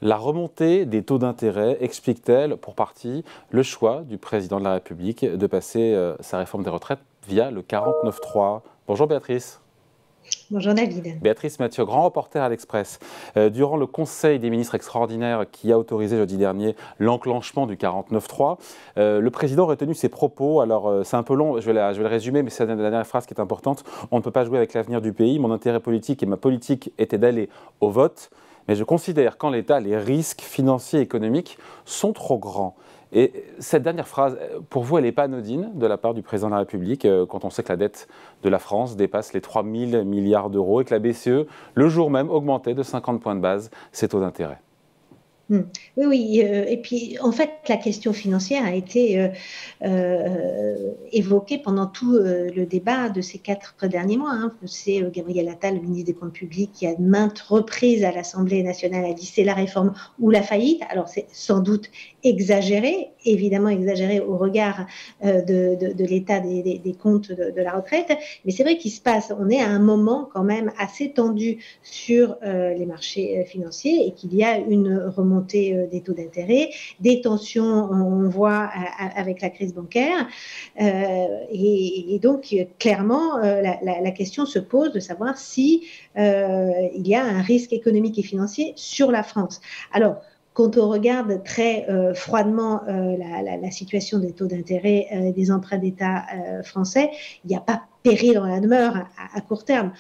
La remontée des taux d'intérêt explique-t-elle pour partie le choix du président de la République de passer sa réforme des retraites via le 49.3 ? Bonjour Béatrice. Bonjour David. Béatrice Mathieu, grand reporter à l'Express. Durant le Conseil des ministres extraordinaire qui a autorisé jeudi dernier l'enclenchement du 49.3, le président a retenu ses propos. Alors c'est un peu long, je vais le résumer, mais c'est la dernière phrase qui est importante. On ne peut pas jouer avec l'avenir du pays. Mon intérêt politique et ma politique étaient d'aller au vote. Mais je considère qu'en l'état, les risques financiers et économiques sont trop grands. Et cette dernière phrase, pour vous, elle n'est pas anodine de la part du président de la République, quand on sait que la dette de la France dépasse les 3 000 milliards d'euros et que la BCE, le jour même, augmentait de 50 points de base ses taux d'intérêt. Oui, oui. Et puis, en fait, la question financière a été évoquée pendant tout le débat de ces 4 derniers mois. C'est Gabriel Attal, le ministre des Comptes publics, qui a maintes reprises à l'Assemblée nationale a dit c'est la réforme ou la faillite. Alors, c'est sans doute exagéré, évidemment exagéré au regard de l'état des comptes de la retraite. Mais c'est vrai qu'il se passe, on est à un moment quand même assez tendu sur les marchés financiers et qu'il y a une remontée des taux d'intérêt, des tensions, on voit avec la crise bancaire, et donc clairement la question se pose de savoir si il y a un risque économique et financier sur la France. Alors, quand on regarde très froidement la situation des taux d'intérêt des emprunts d'État français, il n'y a pas péril dans la demeure à court terme.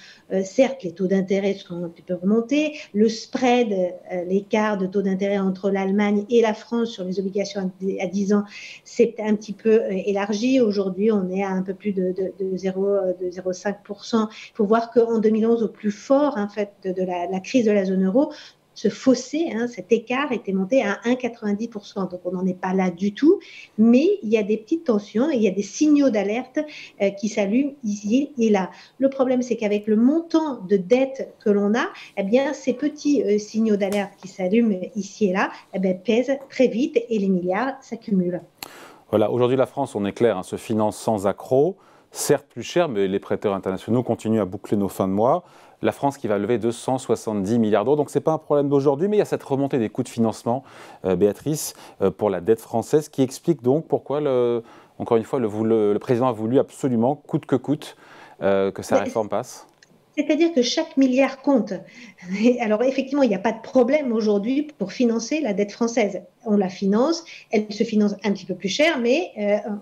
Certes, les taux d'intérêt sont un petit peu remontés. Le spread, l'écart de taux d'intérêt entre l'Allemagne et la France sur les obligations à 10 ans, s'est un petit peu élargi. Aujourd'hui, on est à un peu plus de 0,5%. Il faut voir qu'en 2011, au plus fort en fait, de la crise de la zone euro, ce fossé, cet écart était monté à 1,90%. Donc, on n'en est pas là du tout. Mais il y a des petites tensions et il y a des signaux d'alerte qui s'allument ici et là. Le problème, c'est qu'avec le montant de dette que l'on a, eh bien, ces petits signaux d'alerte qui s'allument ici et là pèsent très vite et les milliards s'accumulent. Voilà, aujourd'hui, la France, on est clair, se finance sans accroc. Certes plus cher, mais les prêteurs internationaux continuent à boucler nos fins de mois. La France qui va lever 270 milliards d'euros. Donc ce n'est pas un problème d'aujourd'hui, mais il y a cette remontée des coûts de financement, Béatrice, pour la dette française, qui explique donc pourquoi, encore une fois, le président a voulu absolument, coûte que coûte, que sa réforme passe. C'est-à-dire que chaque milliard compte. Alors effectivement, il n'y a pas de problème aujourd'hui pour financer la dette française. On la finance, elle se finance un petit peu plus cher, mais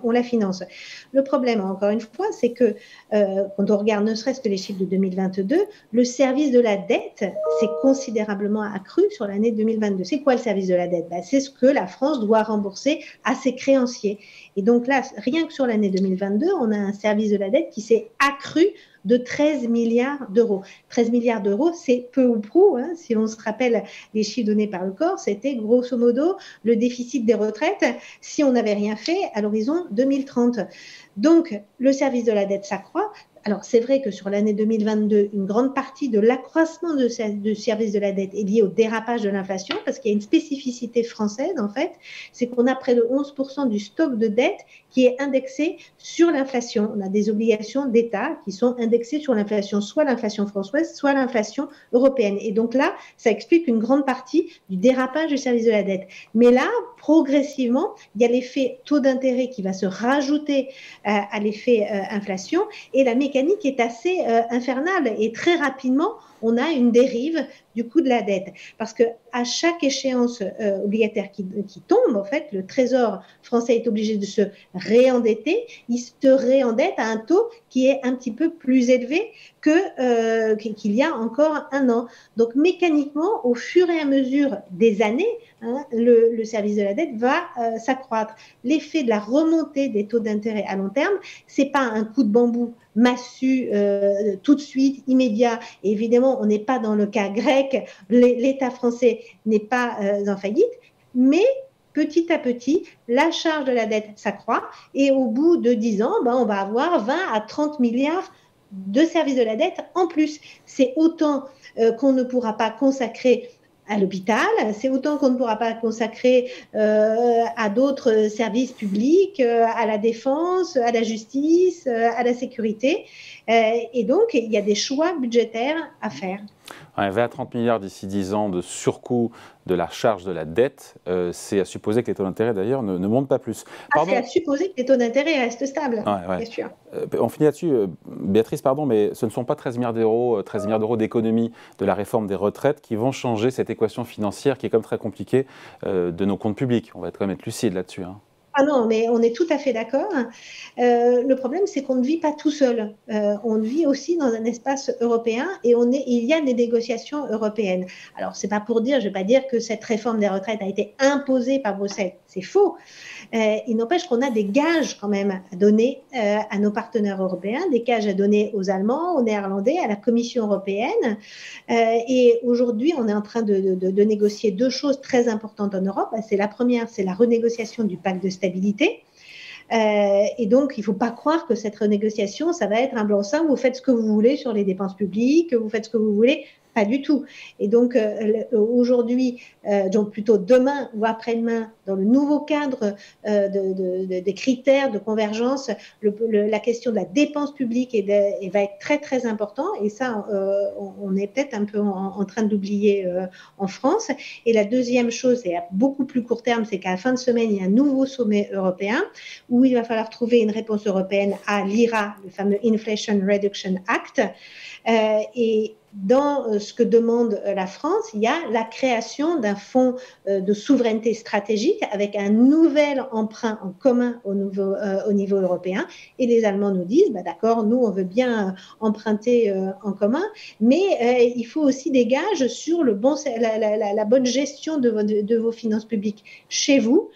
on la finance. Le problème, encore une fois, c'est que quand on regarde ne serait-ce que les chiffres de 2022, le service de la dette s'est considérablement accru sur l'année 2022. C'est quoi le service de la dette ? C'est ce que la France doit rembourser à ses créanciers. Et donc là, rien que sur l'année 2022, on a un service de la dette qui s'est accru de 13 milliards d'euros. 13 milliards d'euros, c'est peu ou prou. Si on se rappelle les chiffres donnés par le corps, c'était grosso modo le déficit des retraites si on n'avait rien fait à l'horizon 2030. Donc, le service de la dette s'accroît. Alors, c'est vrai que sur l'année 2022, une grande partie de l'accroissement du service de la dette est liée au dérapage de l'inflation, parce qu'il y a une spécificité française, en fait, c'est qu'on a près de 11% du stock de dette qui est indexé sur l'inflation. On a des obligations d'État qui sont indexées sur l'inflation, soit l'inflation française, soit l'inflation européenne. Et donc là, ça explique une grande partie du dérapage du service de la dette. Mais là, progressivement, il y a l'effet taux d'intérêt qui va se rajouter à l'effet inflation, et la mécanique est assez infernale, et très rapidement on a une dérive du coût de la dette, parce que à chaque échéance obligataire qui tombe, en fait, le Trésor français est obligé de se réendetter. Il se réendette à un taux qui est un petit peu plus élevé qu'il y a encore un an. Donc mécaniquement, au fur et à mesure des années, le service de la dette va s'accroître. L'effet de la remontée des taux d'intérêt à long terme, c'est pas un coup de bambou massu tout de suite, immédiat. Et évidemment, on n'est pas dans le cas grec, l'État français n'est pas en faillite, mais petit à petit, la charge de la dette s'accroît, et au bout de 10 ans, on va avoir 20 à 30 milliards de services de la dette en plus. C'est autant qu'on ne pourra pas consacrer à l'hôpital, c'est autant qu'on ne pourra pas consacrer à d'autres services publics, à la défense, à la justice, à la sécurité. Et donc, il y a des choix budgétaires à faire. Ouais, 20 à 30 milliards d'ici 10 ans de surcoût de la charge de la dette, c'est à supposer que les taux d'intérêt d'ailleurs ne montent pas plus. C'est à supposer que les taux d'intérêt restent stables, bien sûr. On finit là-dessus, Béatrice, pardon, mais ce ne sont pas 13 milliards d'euros d'économie de la réforme des retraites qui vont changer cette équation financière qui est comme très compliquée de nos comptes publics. On va quand même être lucide là-dessus. Hein. Ah non, mais on est tout à fait d'accord. Le problème, c'est qu'on ne vit pas tout seul. On vit aussi dans un espace européen et il y a des négociations européennes. Alors, c'est pas pour dire, je ne vais pas dire que cette réforme des retraites a été imposée par Bruxelles. C'est faux. Il n'empêche qu'on a des gages quand même à donner à nos partenaires européens, des gages à donner aux Allemands, aux Néerlandais, à la Commission européenne. Et aujourd'hui, on est en train de négocier deux choses très importantes en Europe. C'est la première, c'est la renégociation du pacte de stabilité. Et donc, il ne faut pas croire que cette renégociation, ça va être un blanc-seing, vous faites ce que vous voulez sur les dépenses publiques, vous faites ce que vous voulez. Pas du tout. Et donc, aujourd'hui, donc plutôt demain ou après-demain, dans le nouveau cadre des critères de convergence, la question de la dépense publique va être très, très important. Et ça, on est peut-être un peu en train de l'oublier en France. Et la deuxième chose, et à beaucoup plus court terme, c'est qu'à la fin de semaine, il y a un nouveau sommet européen où il va falloir trouver une réponse européenne à l'IRA, le fameux Inflation Reduction Act. Et dans ce que demande la France, il y a la création d'un fonds de souveraineté stratégique avec un nouvel emprunt en commun au niveau européen. Et les Allemands nous disent, d'accord, nous, on veut bien emprunter en commun, mais il faut aussi des gages sur la bonne gestion de vos finances publiques chez vous.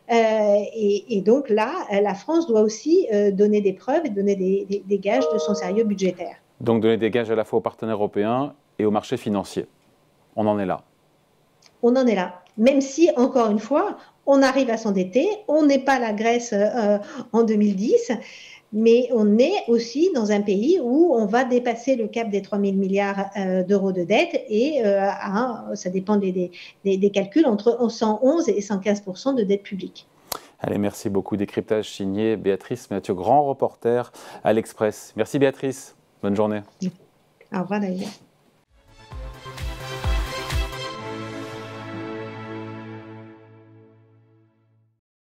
Et donc là, la France doit aussi donner des preuves et donner des gages de son sérieux budgétaire. Donc donner des gages à la fois aux partenaires européens et aux marchés financiers. On en est là. On en est là. Même si, encore une fois, on arrive à s'endetter, on n'est pas la Grèce en 2010, mais on est aussi dans un pays où on va dépasser le cap des 3 000 milliards d'euros de dette et ça dépend des calculs, entre 111 et 115% de dette publique. Allez, merci beaucoup. Décryptage signé Béatrice Mathieu, grand reporter à l'Express. Merci Béatrice. Bonne journée. Au revoir David.